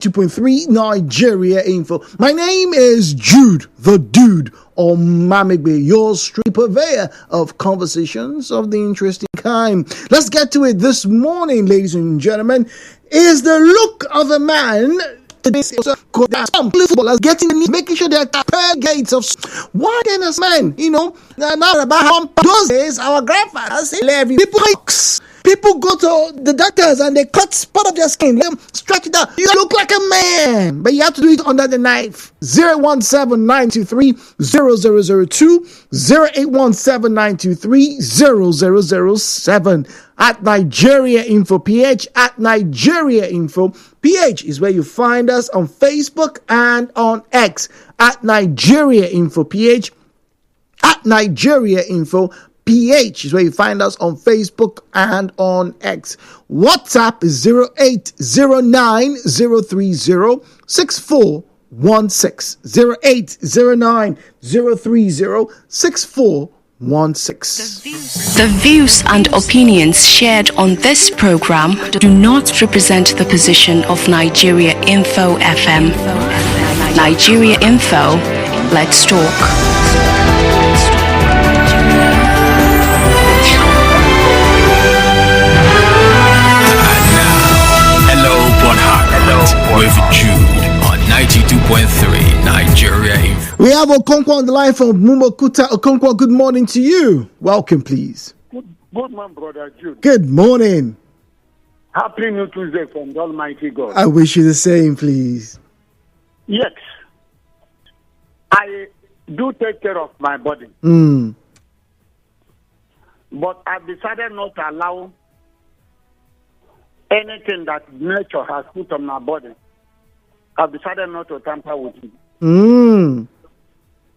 2.3 Nigeria Info. My name is Jude, the Dude, or Mamigbe, your street purveyor of conversations of the interesting kind. Let's get to it this morning, ladies and gentlemen. Is the look of a man some footballers getting making sure they're per gates of why then as men, now about those days our grandfathers say people go to the doctors and they cut part of their skin, let them stretch it out. You look like a man, but you have to do it under the knife. 017-923-0002, 0817923-0007. At Nigeriainfo PH, at Nigeriainfo PH is where you find us on Facebook and on X. At Nigeriainfo PH, at Nigeriainfo PH is where you find us on Facebook and on X. WhatsApp is 08090306416. 08090306416. The views and opinions shared on this program do not represent the position of Nigeriainfo FM. Nigeriainfo, let's talk. With Jude on 92.3 Nigeria Info. We have Okonkwo on the line from Mumbokuta. Okonkwo, good morning to you. Welcome, please. Good morning, Brother Jude. Good morning. Happy New Tuesday from the Almighty God. I wish you the same, please. Yes. I do take care of my body. But I've decided not to allow anything that nature has put on my body. I've decided not to tamper with it.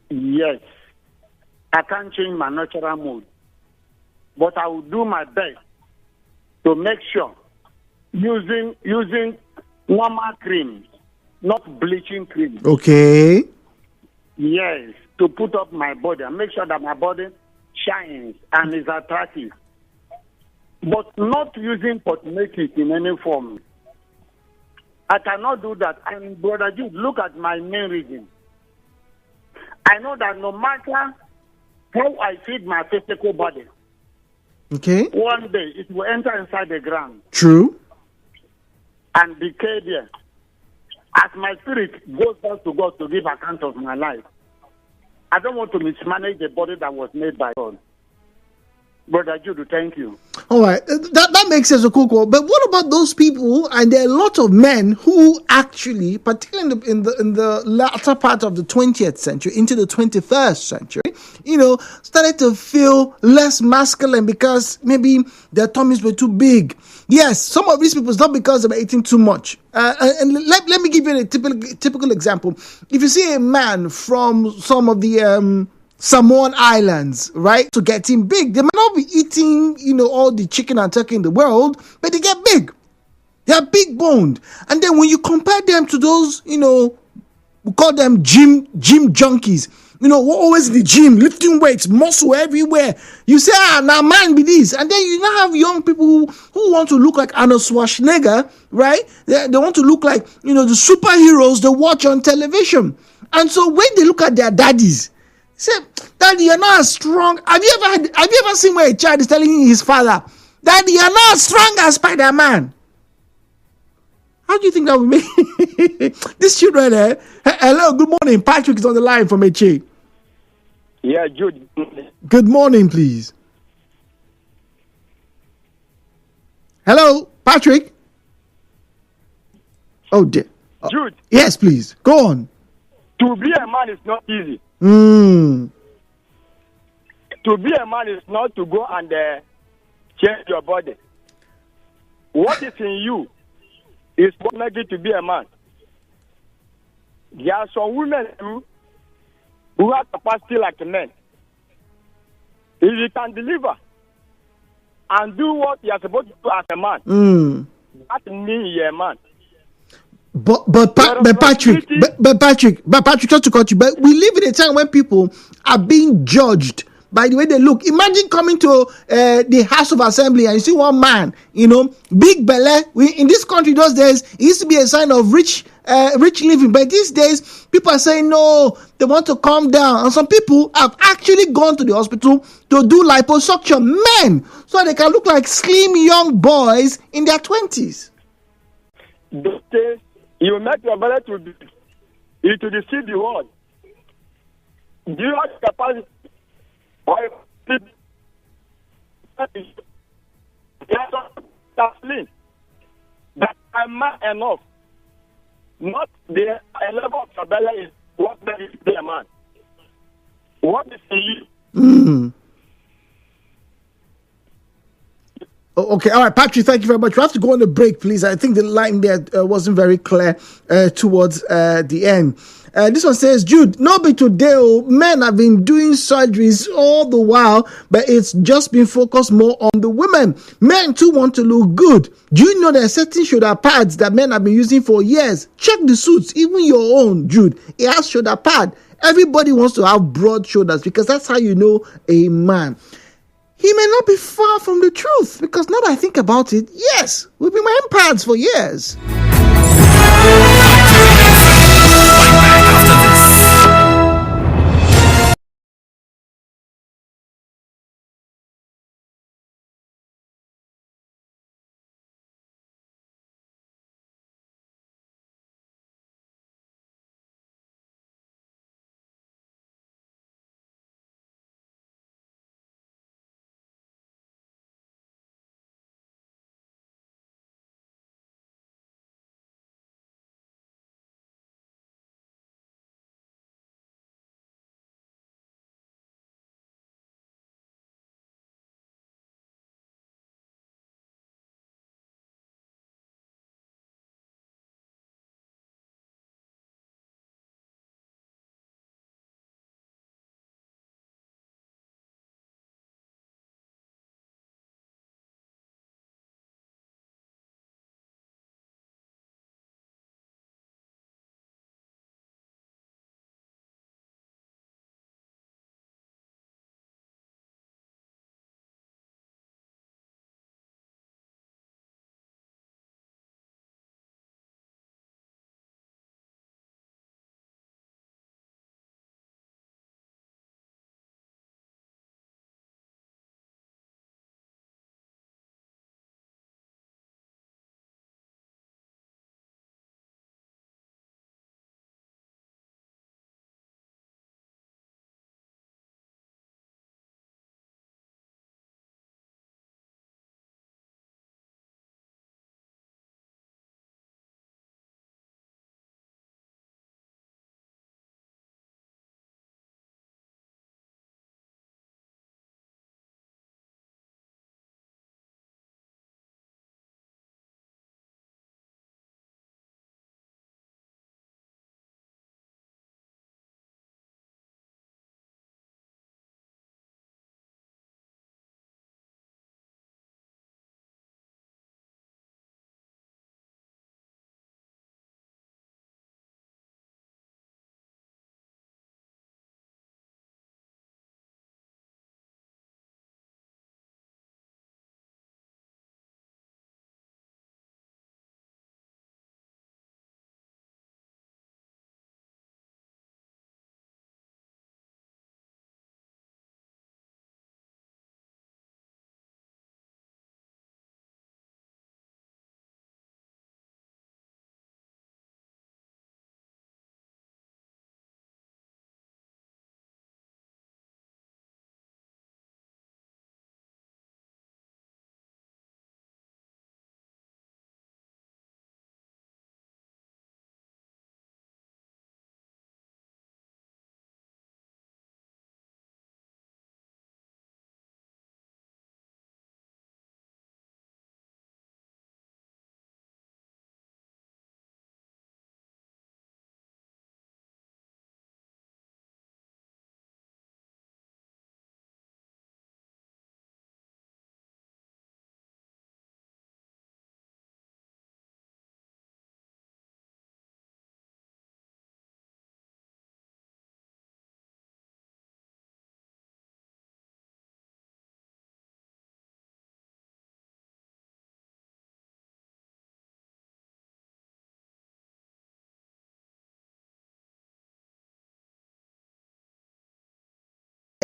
Yes. I can't change my natural mood. But I will do my best to make sure using normal cream, not bleaching cream. Okay. Yes. To put up my body and make sure that my body shines and is attractive. But not using cosmetics in any form. I cannot do that. And Brother Jude, look at my main reason. I know that no matter how I feed my physical body, okay, one day it will enter inside the ground. True. And decay there. As my spirit goes back to God to give account of my life, I don't want to mismanage the body that was made by God. Brother Jude, thank you. All right, that makes sense, Okoko. But what about those people? And there are a lot of men who actually, particularly in the latter part of the 20th century into the 21st century, started to feel less masculine because maybe their tummies were too big. Yes, some of these people, it's not because they were eating too much. And let me give you a typical example. If you see a man from some of the Samoan Islands, right, to get him big, they might not be eating, all the chicken and turkey in the world, but they get big. They are big boned. And then when you compare them to those, we call them gym junkies, always in the gym, lifting weights, muscle everywhere. You say, now man be this. And then you now have young people who want to look like Arnold Schwarzenegger, right? They want to look like, the superheroes they watch on television. And so when they look at their daddies, say, Daddy, you're not as strong. Have you ever seen where a child is telling his father, Daddy, you're not as strong as Spider-Man? How do you think that would make this children? Hello, good morning. Patrick is on the line from HA. Yeah, Jude. Good morning, please. Hello, Patrick. Oh dear. Jude. Yes, please. Go on. To be a man is not easy. To be a man is not to go and change your body. What is in you is what makes you to be a man. There are some women who have capacity like men. If you can deliver and do what you are supposed to do as a man, that means you're a man. But Patrick, just to cut you, but we live in a time when people are being judged by the way they look. Imagine coming to the House of Assembly and you see one man, big belly. In this country those days, it used to be a sign of rich rich living. But these days, people are saying no, they want to calm down. And some people have actually gone to the hospital to do liposuction, men, so they can look like slim young boys in their 20s. You make your body to deceive the world. Do you have capacity? That I'm man enough. Not the level of your belly is what makes you be a man. What is in you? Okay, all right, Patrick, thank you very much. We have to go on a break, please. I think the line there wasn't very clear towards the end. This one says, Jude, no be today, men have been doing surgeries all the while, but it's just been focused more on the women. Men too want to look good. Do you know there are certain shoulder pads that men have been using for years? Check the suits, even your own, Jude. It has shoulder pad. Everybody wants to have broad shoulders because that's how you know a man. He may not be far from the truth, because now that I think about it, yes, we've been wearing pads for years.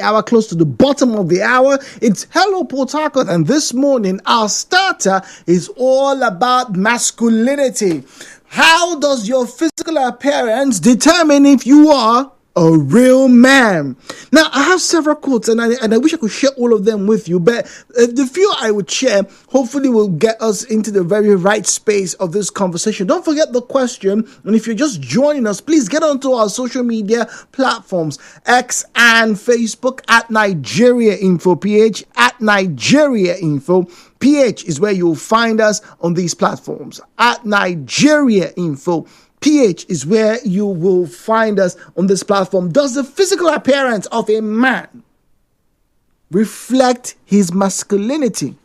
hour, close to the bottom of the hour. It's Hello Port Harcourt, and this morning our starter is all about masculinity. How does your physical appearance determine if you are a real man? Now, I have several quotes, and I wish I could share all of them with you, but the few I would share hopefully will get us into the very right space of this conversation. Don't forget the question, and if you're just joining us, please get onto our social media platforms, X and Facebook at Nigeriainfo PH, at Nigeriainfo PH is where you'll find us on these platforms. At Nigeriainfo PH is where you will find us on this platform. Does the physical appearance of a man reflect his masculinity?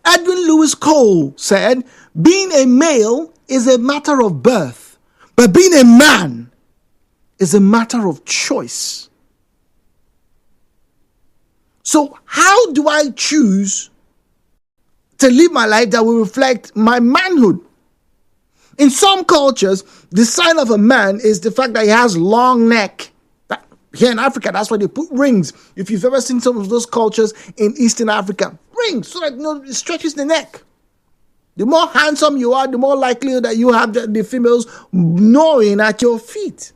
Edwin Lewis Cole said, being a male is a matter of birth, but being a man is a matter of choice. So how do I choose to live my life that will reflect my manhood? In some cultures, the sign of a man is the fact that he has long neck. Here in Africa, that's why they put rings. If you've ever seen some of those cultures in Eastern Africa, rings, so that it stretches the neck. The more handsome you are, the more likely that you have the females gnawing at your feet.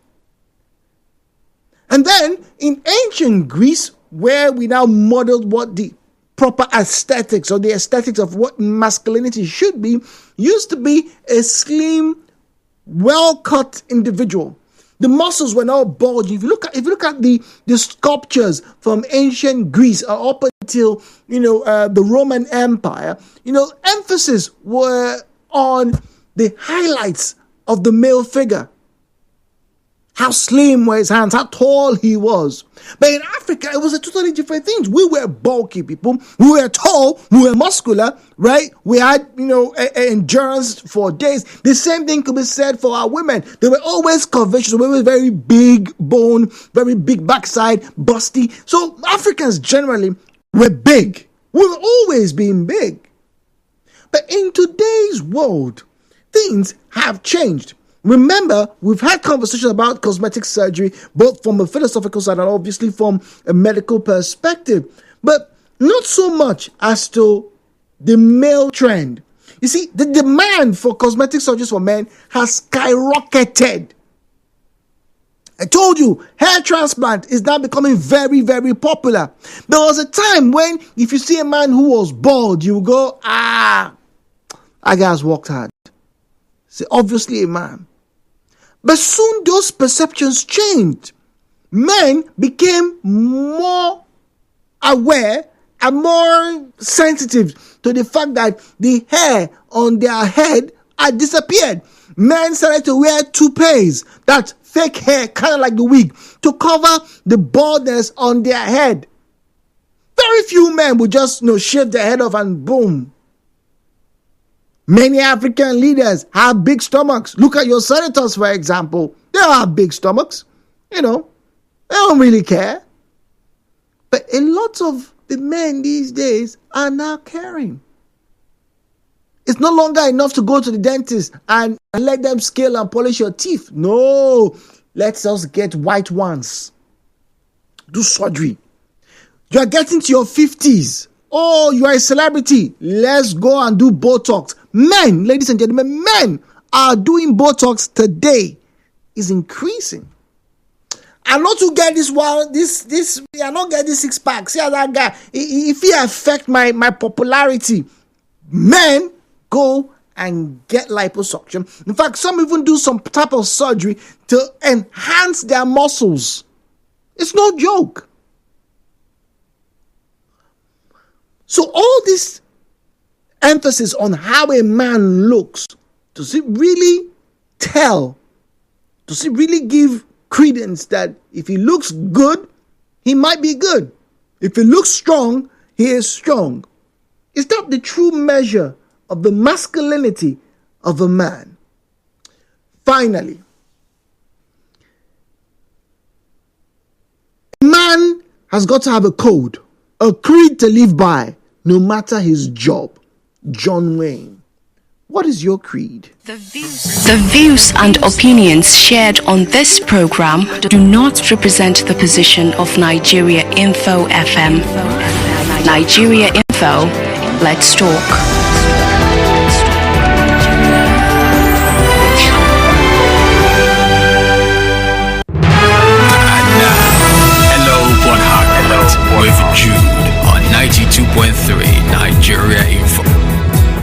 And then in ancient Greece, where we now modeled what the proper aesthetics or the aesthetics of what masculinity should be, used to be a slim, well-cut individual. The muscles were not bulging. If you look at the sculptures from ancient Greece up until the Roman Empire, emphasis were on the highlights of the male figure. How slim were his hands, how tall he was. But in Africa, it was a totally different thing. We were bulky people. We were tall. We were muscular, right? We had, endurance for days. The same thing could be said for our women. They were always curvaceous. They were very big bone, very big backside, busty. So Africans generally were big. We've always been big. But in today's world, things have changed. Remember, we've had conversations about cosmetic surgery, both from a philosophical side and obviously from a medical perspective, but not so much as to the male trend. You see, the demand for cosmetic surgeries for men has skyrocketed. I told you, hair transplant is now becoming very, very popular. There was a time when if you see a man who was bald, you go, that guy's worked hard. It's obviously a man. But soon those perceptions changed. Men became more aware and more sensitive to the fact that the hair on their head had disappeared. Men started to wear toupees, that fake hair, kind of like the wig, to cover the baldness on their head. Very few men would just shave their head off and boom. Many African leaders have big stomachs. Look at your senators, for example. They have big stomachs. They don't really care. But a lot of the men these days are now caring. It's no longer enough to go to the dentist and let them scale and polish your teeth. No, let's just get white ones. Do surgery. You are getting to your 50s. Oh, you are a celebrity. Let's go and do Botox. Men, ladies and gentlemen, men are doing Botox today. Is increasing. I'm not to get this one. I not get this 6-pack. See how that guy. If he affect my popularity, men go and get liposuction. In fact, some even do some type of surgery to enhance their muscles. It's no joke. So all this emphasis on how a man looks, does it really tell? Does it really give credence that if he looks good, he might be good? If he looks strong, he is strong. Is that the true measure of the masculinity of a man? Finally, a man has got to have a code, a creed to live by, no matter his job. John Wayne. What is your creed? The views and opinions shared on this program do not represent the position of Nigeriainfo FM. Nigeriainfo, let's talk. With Jude on 92.3 Nigeriainfo.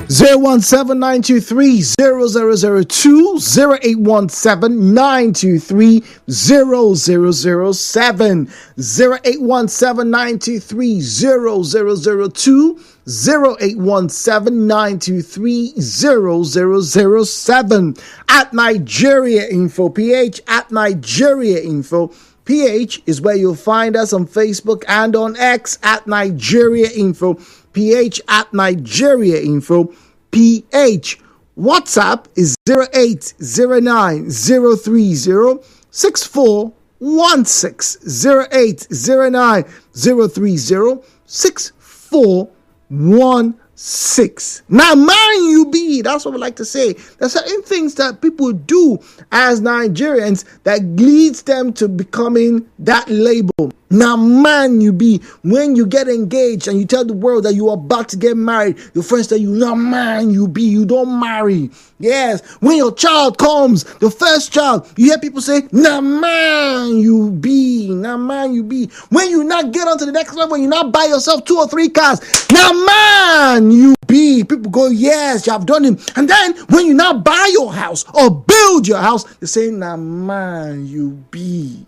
017-923-0002, 0817923-0007, 0817923-0002, 0817923-0007. At Nigeriainfo, PH at Nigeriainfo. PH is where you'll find us on Facebook and on X at Nigeriainfo. PH at Nigeriainfo. PH. WhatsApp is 0809-030-6416. 0809-030-6416. Now, man, you be. That's what we like to say. There's certain things that people do as Nigerians that leads them to becoming that label. Now, man, you be. When you get engaged and you tell the world that you are about to get married, your friends tell you, now, man, you be. You don't marry. Yes. When your child comes, the first child, you hear people say, now, man, you be. Now, man, you be. When you not get on to the next level, when you not buy yourself 2 or 3 cars, now, man, you be. People go, yes, you have done it. And then when you now buy your house or build your house, they say, now, man, you be.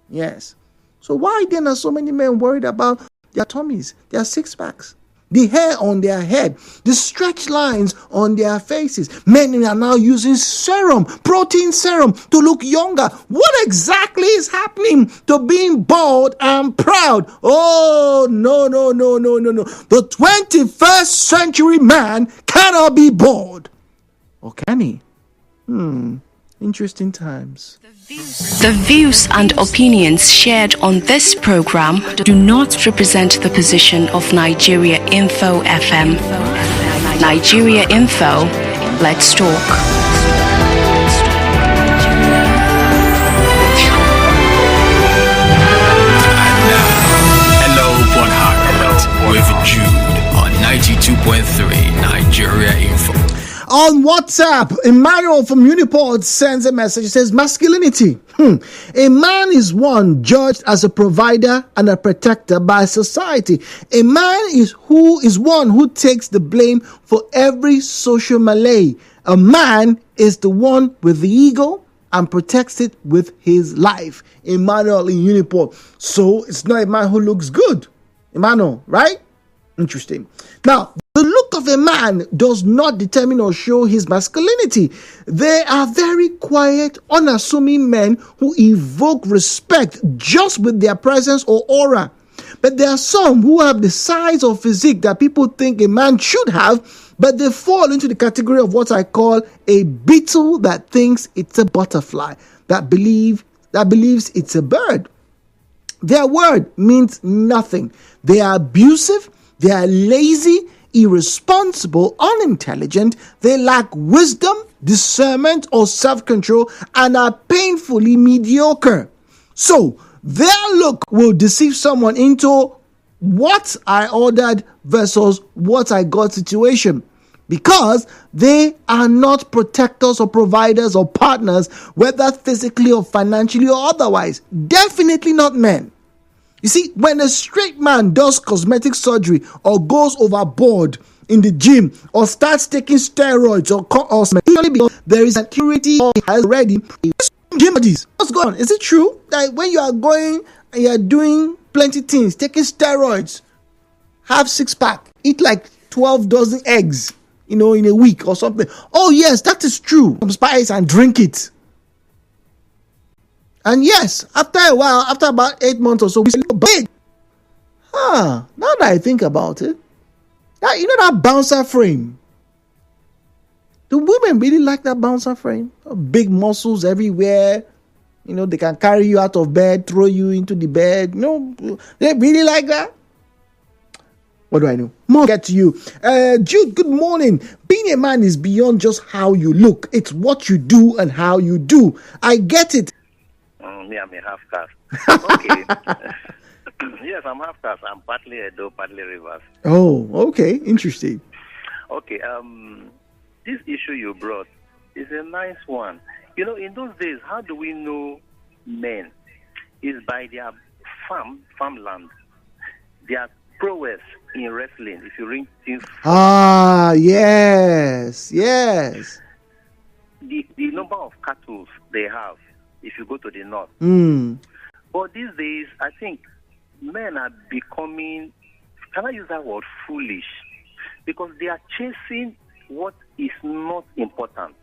Yes. So why then are so many men worried about their tummies, their six packs, the hair on their head, the stretch lines on their faces? Men are now using serum, protein serum, to look younger. What exactly is happening to being bald and proud? Oh, no. The 21st century man cannot be bald. Or can he? Interesting times. The views and opinions shared on this program do not represent the position of Nigeriainfo FM. Nigeriainfo, let's talk. Hello, Port Harcourt. With Jude on 92.3 Nigeriainfo. On WhatsApp, Emmanuel from Uniport sends a message. It says, masculinity. A man is one judged as a provider and a protector by society. A man is one who takes the blame for every social melee. A man is the one with the ego and protects it with his life. Emmanuel in Uniport. So it's not a man who looks good. Emmanuel, right? Interesting. Now, the look of a man does not determine or show his masculinity. They are very quiet, unassuming men who evoke respect just with their presence or aura. But there are some who have the size or physique that people think a man should have, but they fall into the category of what I call a beetle that thinks it's a butterfly, that believes it's a bird. Their word means nothing. They are abusive. They are lazy, irresponsible, unintelligent. They lack wisdom, discernment, or self-control, and are painfully mediocre. So, their look will deceive someone into what I ordered versus what I got situation, because they are not protectors or providers or partners, whether physically or financially or otherwise. Definitely not men. You see, when a straight man does cosmetic surgery or goes overboard in the gym or starts taking steroids or because there is an security he has already. What's going on? Is it true that when you are going and you are doing plenty things, taking steroids, have 6-pack, eat like 12 dozen eggs, in a week or something? Oh yes, that is true. Some spice and drink it. And yes, after a while, after about 8 months or so, we look big. Now that I think about it, that bouncer frame. Do women really like that bouncer frame? Big muscles everywhere. They can carry you out of bed, throw you into the bed. They really like that. What do I know? More get to you. Jude, good morning. Being a man is beyond just how you look. It's what you do and how you do. I get it. Me, I'm a half caste. Okay. Yes, I'm half caste. I'm partly Edo, partly Rivers. Oh, okay. Interesting. Okay. This issue you brought is a nice one. You know, in those days, how do we know men? Is by their farmland, their prowess in wrestling. If you ring things, yes. The number of cattle they have. If you go to the north, but these days, I think men are becoming, can I use that word, foolish, because they are chasing what is not important.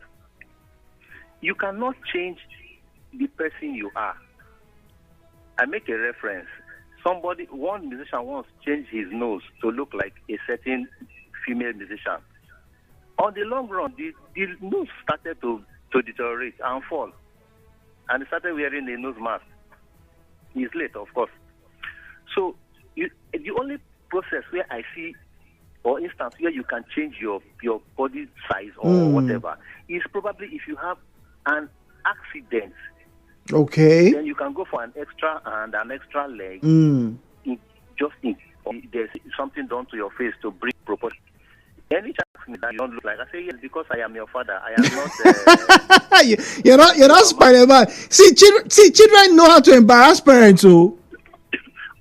You cannot change the person you are. I make a reference. One musician once changed his nose to look like a certain female musician. On the long run, the nose started to deteriorate and fall. And he started wearing a nose mask. He's late, of course. So the only process where I see, or instance where you can change your body size or whatever, is probably if you have an accident. Okay. Then you can go for an extra hand, an extra leg, there's something done to your face to bring proportion. Any chance that you don't look like, I say yes because I am your father. I am not. You're not Spider-Man. See, children know how to embarrass parents. Oh.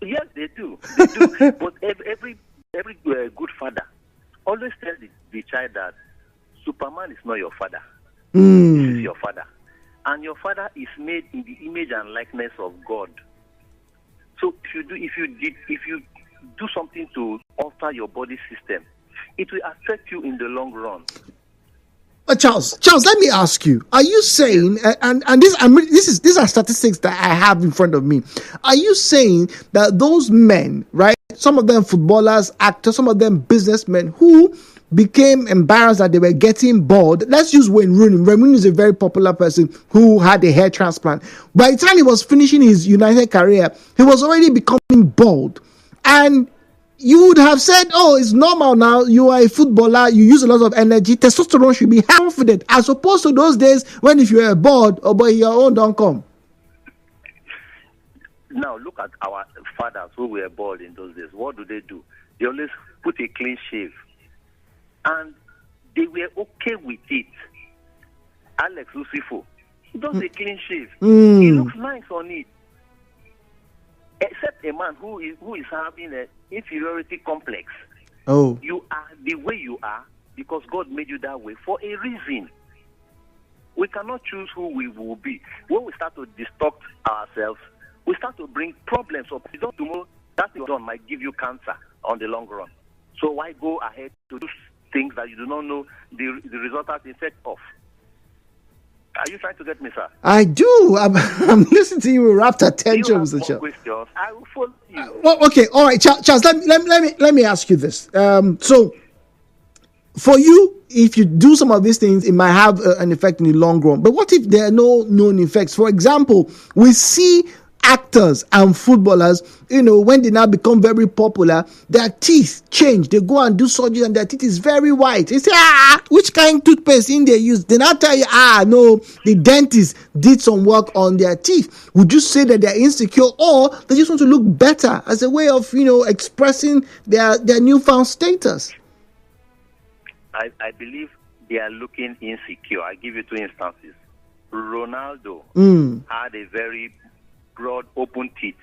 Yes, they do. But every good father always tells the child that Superman is not your father. This is your father, and your father is made in the image and likeness of God. So if you do something to alter your body system, it will affect you in the long run. Charles, let me ask you: are you saying, and these are statistics that I have in front of me? Are you saying that those men, right? Some of them footballers, actors, some of them businessmen, who became embarrassed that they were getting bald? Let's use Wayne Rooney. Wayne Rooney is a very popular person who had a hair transplant. By the time he was finishing his United career, he was already becoming bald, and you would have said, oh, it's normal now. You are a footballer. You use a lot of energy. Testosterone should be confident. As opposed to those days when if you were bored, oh boy, your own don't come. Now, look at our fathers who were bored in those days. What do? They always put a clean shave. And they were okay with it. Alex Lucifo, he does a clean shave. He looks nice on it. Except a man who is having an inferiority complex. Oh. You are the way you are because God made you that way for a reason. We cannot choose who we will be. When we start to distort ourselves, we start to bring problems up. Tomorrow, that thing done might give you cancer on the long run. So why go ahead to do things that you do not know the resultant effect of? Are you trying to get me, sir? I do. I'm listening to you with rapt attention, Mr. Charles. Questions. I will follow you. Well, okay, all right, Charles. Let me ask you this. So, for you, if you do some of these things, it might have an effect in the long run. But what if there are no known effects? For example, we see actors and footballers, when they now become very popular, their teeth change. They go and do surgery and their teeth is very white. They say, which kind of toothpaste they use? They now tell you, no, the dentist did some work on their teeth. Would you say that they're insecure or they just want to look better as a way of, expressing their newfound status? I believe they are looking insecure. I give you two instances. Ronaldo had a very broad, open teeth.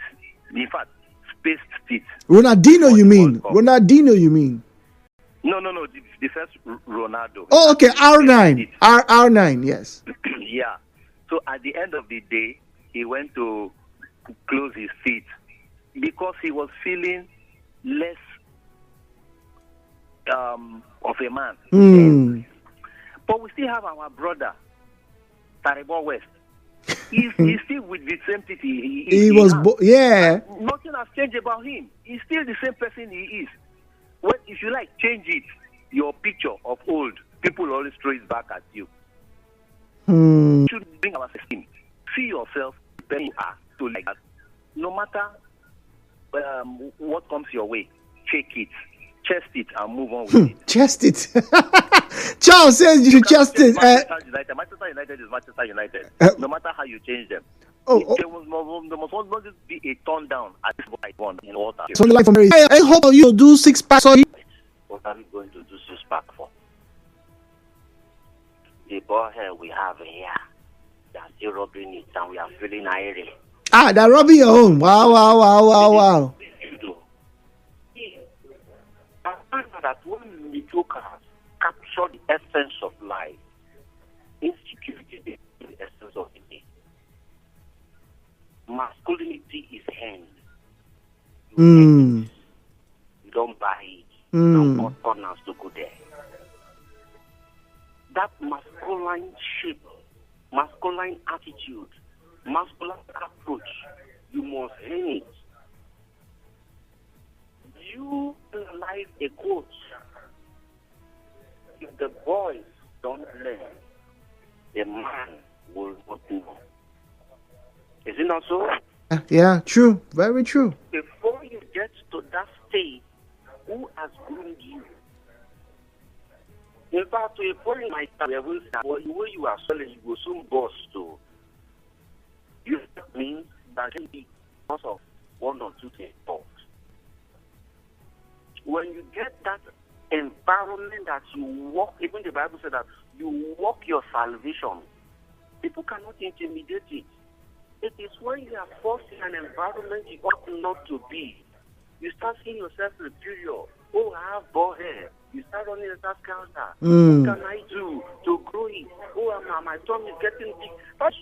In fact, spaced teeth. Ronaldinho, you mean? Ronaldinho, you mean? No. The first Ronaldo. Oh, okay. R9. R9, yes. Yeah. So at the end of the day, he went to close his teeth because he was feeling less of a man. But we still have our brother, Taribo West. He's still with the same teeth he was. Nothing has changed about him. He's still the same person he is. Well, if you like, change it. Your picture of old, people always throw it back at you. You should bring our esteem. See yourself where you are to like that. No matter what comes your way, take it. chest it and move on with it. Chest it. Charles says you should chest it. Manchester United is Manchester United. No matter how you change them. There must always be a turn down at this point in water. So like from I hope you do 6 pack. Sorry. What are we going to do 6 pack for? The ball here we have here, they are still rubbing it and we are feeling irate. They're rubbing your own. Wow. I find that when mediocre capture the essence of life, insecurity is the essence of it. Masculinity is hand. You don't buy it. You don't want partners to go there. That masculine shape, masculine attitude, masculine approach, you must earn it. You analyze a coach. If the boys don't learn, the man will not know. Is it not so? Yeah, true. Very true. Before you get to that stage, who has groomed you? In fact, to a point in my career, the way you are selling, you will soon bust too. You mean that can be because of 1 or 2 things. When you get that environment that you walk, even the Bible said that you walk your salvation, people cannot intimidate it. It is when you are forced in an environment you ought not to be. You start seeing yourself superior. Oh, I have bald hair. You start running a task counter. What can I do to grow it? Oh, my tongue is getting big. That's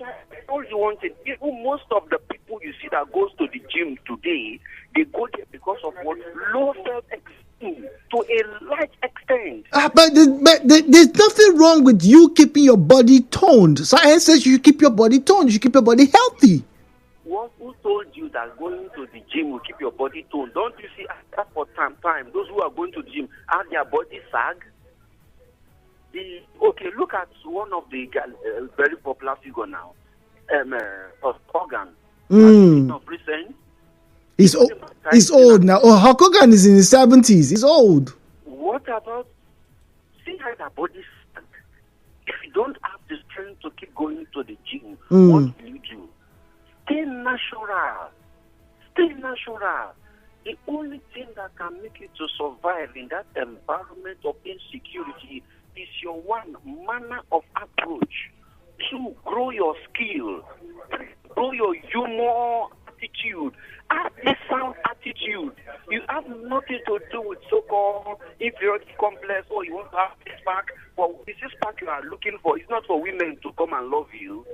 all you wanted. Even most of the people you see that goes to the gym today, they go there because of what? Low self-esteem to a large extent. But there's nothing wrong with you keeping your body toned. Science says you should keep your body toned. You should keep your body healthy. Who told you that going to the gym will keep your body toned? Don't you see after for time, those who are going to the gym have their body sag? Okay, look at one of the very popular figure now, Hogan. Of recent. He's old now. Oh, Hulk Hogan is in his 70s. He's old. What about see how the body sag? If you don't have the strength to keep going to the gym, what will you do? Stay natural. The only thing that can make you to survive in that environment of insecurity is your one manner of approach. 2, grow your skill. Grow your humor attitude. Have a sound attitude. You have nothing to do with so-called inferiority complex or you want to have this pack. Well, this pack you are looking for is not for women to come and love you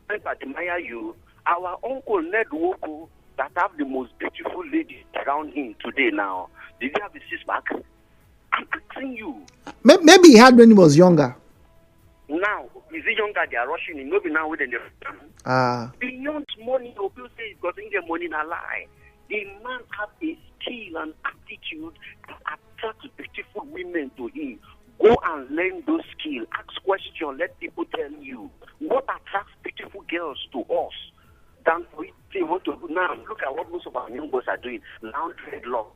and admire you. Our uncle Ned Woku that have the most beautiful ladies around him today now, did he have a 6-pack? I'm asking you. Maybe he had when he was younger. Now, is he younger? They are rushing him. Maybe now within the beyond money, people say he's got the money in a lie. The man has a skill and attitude that attracts beautiful women to him. Go and learn those skills. Ask questions. Let people tell you what attracts beautiful girls to us. Than for it they want to do now. Look at what most of our young boys are doing. Now dreadlocks.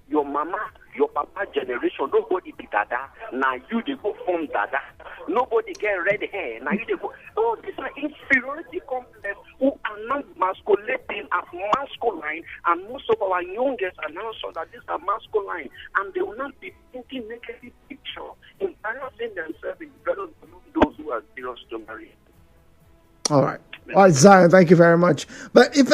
Your mama, your papa generation, nobody be dada. Now you they go from dada. Nobody get red hair. Now you they go. Oh, these are inferiority complex who are not masculating as masculine, and most of our youngest are now so that these are masculine, and they will not be thinking negative picture, embarrassing themselves in front of those who are serious to marry. All right, Zion, thank you very much. But if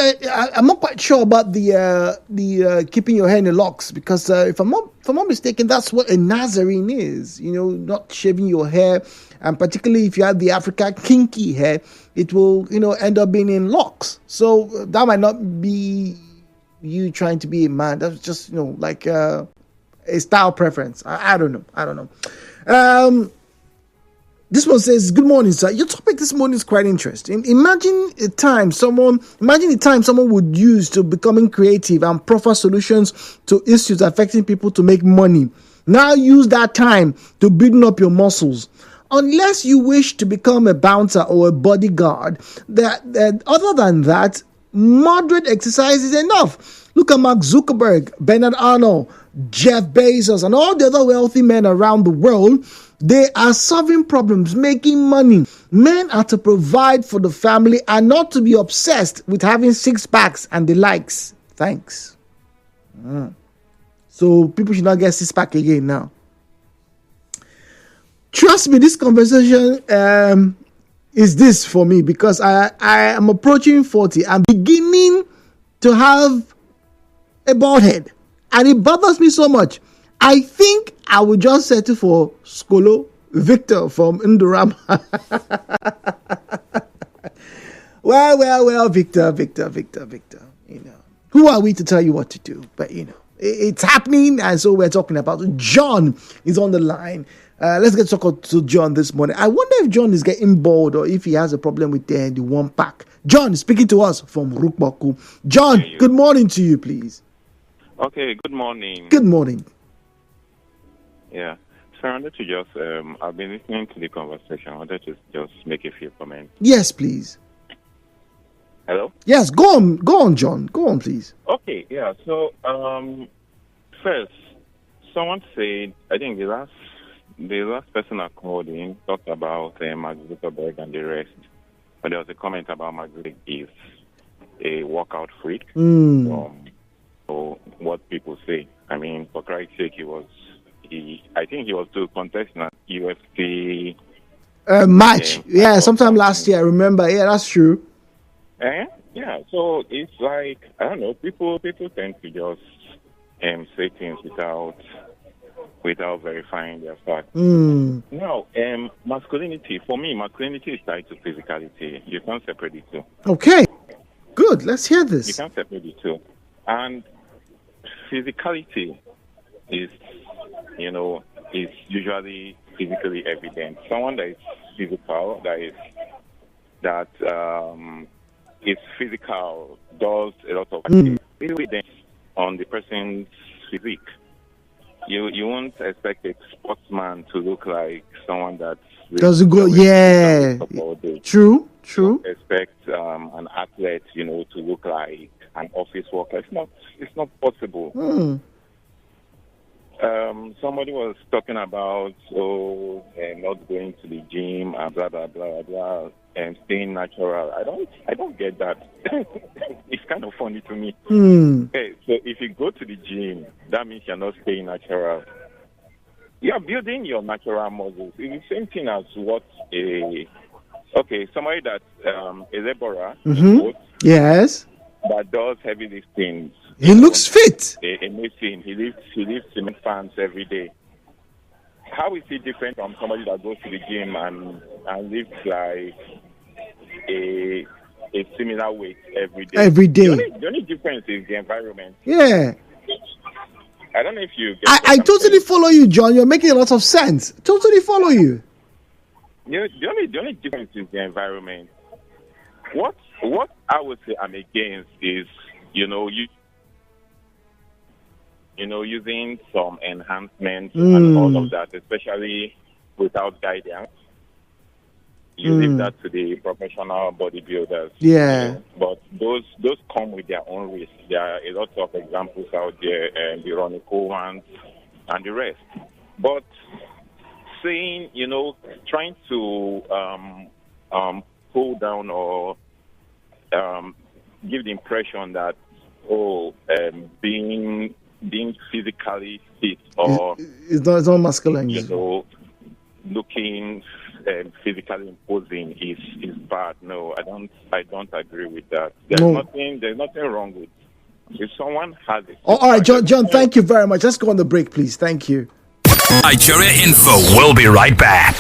I'm not quite sure about the keeping your hair in the locks, because if I'm not mistaken, that's what a Nazarene is. You know, not shaving your hair, and particularly if you have the African kinky hair, it will end up being in locks. So that might not be you trying to be a man. That's just like a style preference. I don't know. This one says, "Good morning, sir. Your topic this morning is quite interesting. Imagine the time someone would use to becoming creative and proffer solutions to issues affecting people to make money. Now use that time to building up your muscles. Unless you wish to become a bouncer or a bodyguard, that other than that, moderate exercise is enough. Look at Mark Zuckerberg, Bernard Arnold, Jeff Bezos, and all the other wealthy men around the world, they are solving problems, making money. Men are to provide for the family and not to be obsessed with having six packs and the likes. Thanks. So people should not get six pack again now. Trust me, this conversation is this for me, because I am approaching 40. I'm beginning to have a bald head, and it bothers me so much. I think I will just settle for Skolo Victor from Indorama. Well, Victor. You know, who are we to tell you what to do? But you know, it's happening, and so we're talking about it. John is on the line. Let's get talking to John this morning. I wonder if John is getting bored or if he has a problem with the one pack. John is speaking to us from Rukbaku. John, good morning to you, please. Okay, good morning. Good morning. Yeah. So I wanted to just, I've been listening to the conversation. I wanted to just make a few comments. Yes, please. Hello? Yes, go on, John. Go on, please. Okay, yeah. So, first, someone said, I think the last person I called in talked about Mark Zuckerberg and the rest. But there was a comment about Mark Zuckerberg is a workout freak. So what people say. I mean, for Christ's sake, I think he was to contest in a UFC match. Sometime last year, I remember. Yeah, that's true. Yeah, so it's like, I don't know, people tend to just say things without verifying their facts. Now, masculinity, for me, masculinity is tied to physicality. You can't separate the two. Okay, good. Let's hear this. You can't separate the two. And physicality is usually physically evident. Someone that is physical, that is physical, does a lot of evidence on the person's physique. You won't expect a sportsman to look like someone that doesn't go. Yeah, true. You expect an athlete, to look like an office worker. It's not possible. Somebody was talking about not going to the gym and blah blah blah blah and staying natural. I don't get that. It's kind of funny to me. Okay, so if you go to the gym, that means you're not staying natural. You're building your natural muscles. It's the same thing as somebody that a laborer, yes, that does heavy lifting. He looks fit. Amazing. He lifts cement fans every day. How is he different from somebody that goes to the gym and lifts like a similar weight every day? Every day. The only difference is the environment. Yeah. I don't know if you get I totally follow you, John. You're making a lot of sense. Totally follow you. The only difference is the environment. What I would say I'm against is, using some enhancements and all of that, especially without guidance. You leave that to the professional bodybuilders. Yeah. But those come with their own risk. There are a lot of examples out there, the Ronnie Coleman and the rest. But saying, trying to pull down or give the impression that being physically fit or it's not masculine, looking physically imposing is bad. No, I don't agree with that. There's nothing wrong with if someone has it. All right, John, thank you very much. Let's go on the break, please. Thank you. Nigeriainfo will be right back.